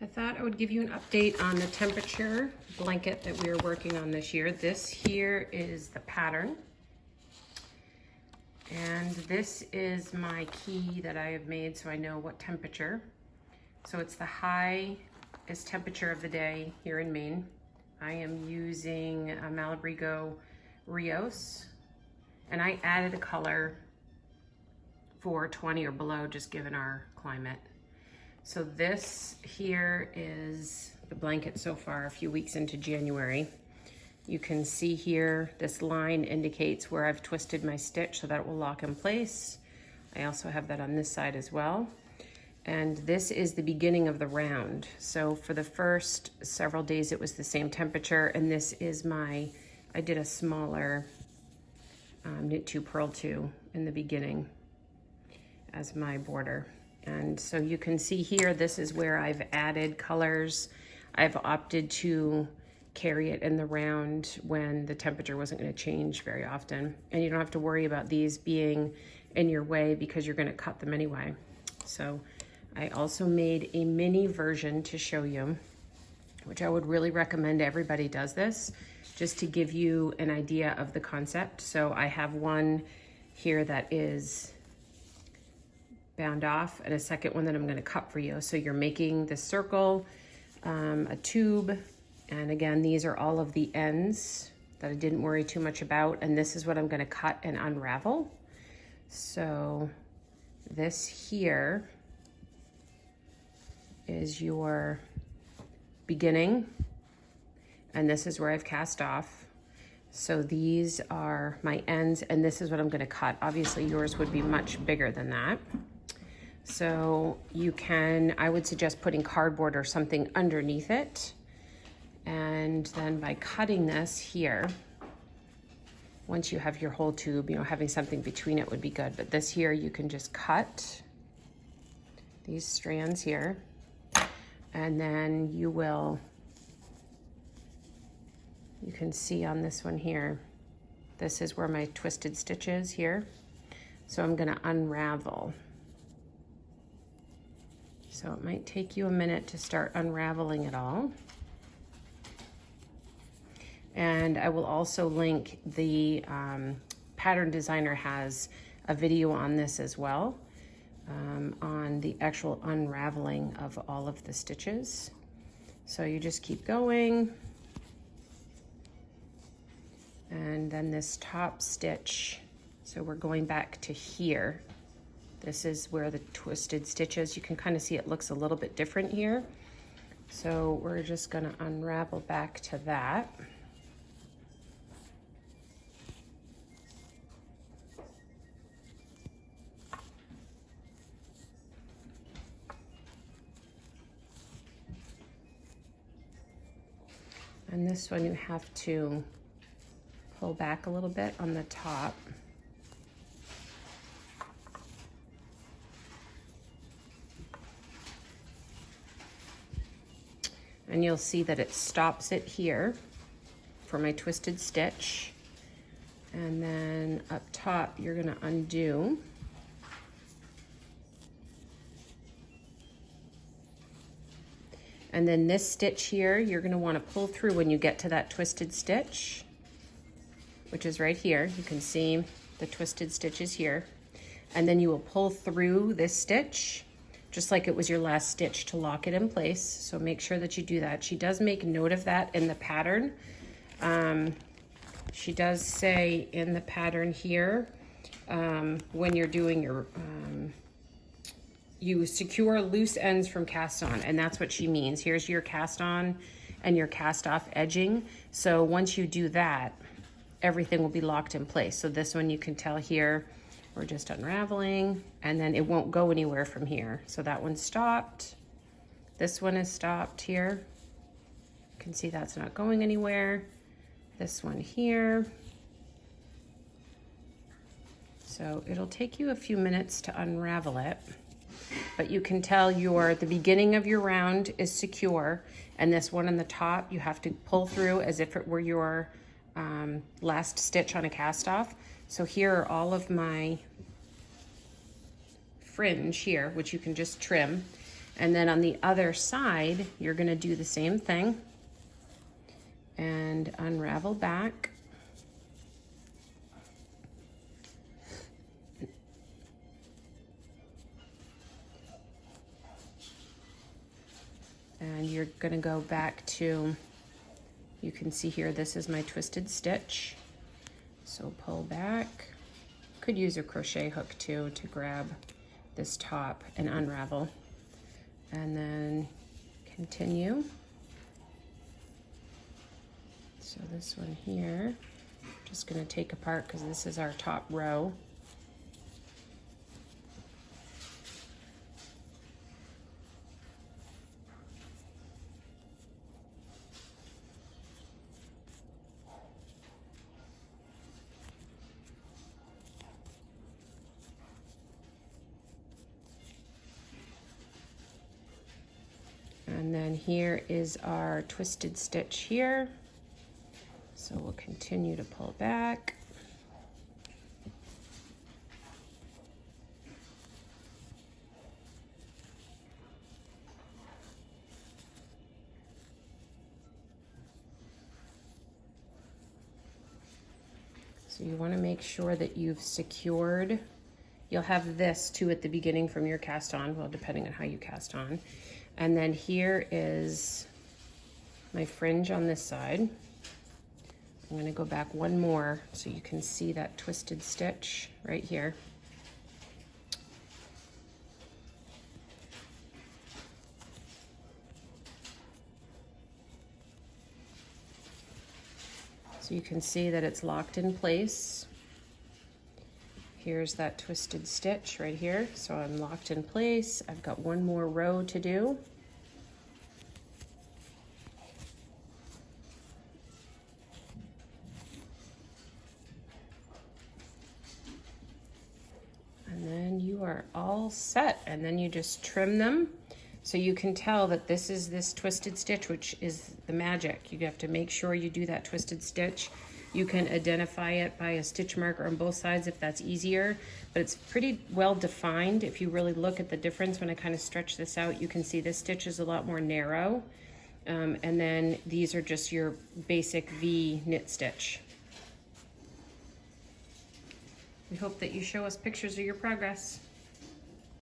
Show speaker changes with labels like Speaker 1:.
Speaker 1: I thought I would give you an update on the temperature blanket that we are working on this year. This here is the pattern. And this is my key that I have made so I know what temperature. So it's the highest temperature of the day here in Maine. I am using a Malabrigo Rios, and I added a color for 20 or below, just given our climate. So this here is the blanket so far, a few weeks into January. You can see here, this line indicates where I've twisted my stitch so that it will lock in place. I also have that on this side as well. And this is the beginning of the round. So for the first several days, it was the same temperature. And this is I did a smaller knit 2 purl 2 in the beginning as my border. And so you can see here, this is where I've added colors. I've opted to carry it in the round when the temperature wasn't going to change very often. And you don't have to worry about these being in your way because you're going to cut them anyway. So I also made a mini version to show you, which I would really recommend everybody does this, just to give you an idea of the concept. So I have one here that is bound off and a second one that I'm going to cut for you. So you're making the circle, a tube, and again, these are all of the ends that I didn't worry too much about, and this is what I'm going to cut and unravel. So this here is your beginning, and this is where I've cast off. So these are my ends, and this is what I'm going to cut. Obviously yours would be much bigger than that. So you can, I would suggest putting cardboard or something underneath it. And then by cutting this here, once you have your whole tube, you know, having something between it would be good. But this here, you can just cut these strands here. And then you can see on this one here, this is where my twisted stitch is here. So I'm gonna unravel. So it might take you a minute to start unraveling it all. And I will also link the Pattern Designer has a video on this as well, on the actual unraveling of all of the stitches. So you just keep going. And then this top stitch, so we're going back to here. This is where the twisted stitch is. You can kind of see it looks a little bit different here. So we're just gonna unravel back to that. And this one you have to pull back a little bit on the top. And you'll see that it stops it here for my twisted stitch. And then up top, you're gonna undo. And then this stitch here, you're gonna wanna pull through when you get to that twisted stitch, which is right here. You can see the twisted stitches here. And then you will pull through this stitch, just like it was your last stitch, to lock it in place. So make sure that you do that. She does make note of that in the pattern. She does say in the pattern here, when you're doing your, you secure loose ends from cast on, and that's what she means. Here's your cast on and your cast off edging. So once you do that, everything will be locked in place. So this one you can tell here, we're just unraveling, and then it won't go anywhere from here. So that one's stopped. This one is stopped here. You can see that's not going anywhere. This one here. So it'll take you a few minutes to unravel it, but you can tell the beginning of your round is secure, and this one on the top, you have to pull through as if it were your last stitch on a cast off. So here are all of my fringe here, which you can just trim. And then on the other side, you're gonna do the same thing and unravel back. And you're gonna go back to, you can see here, this is my twisted stitch. So pull back. Could use a crochet hook too to grab this top and unravel. And then continue. So this one here, just gonna take apart because this is our top row. And then here is our twisted stitch here. So we'll continue to pull back. So you want to make sure that you've secured. You'll have this too at the beginning from your cast on, well, depending on how you cast on. And then here is my fringe on this side. I'm going to go back one more so you can see that twisted stitch right here. So you can see that it's locked in place. Here's that twisted stitch right here. So I'm locked in place. I've got one more row to do. And then you are all set. And then you just trim them. So you can tell that this is this twisted stitch, which is the magic. You have to make sure you do that twisted stitch. You can identify it by a stitch marker on both sides if that's easier, but it's pretty well defined. If you really look at the difference, when I kind of stretch this out, you can see this stitch is a lot more narrow. And then these are just your basic V knit stitch. We hope that you show us pictures of your progress.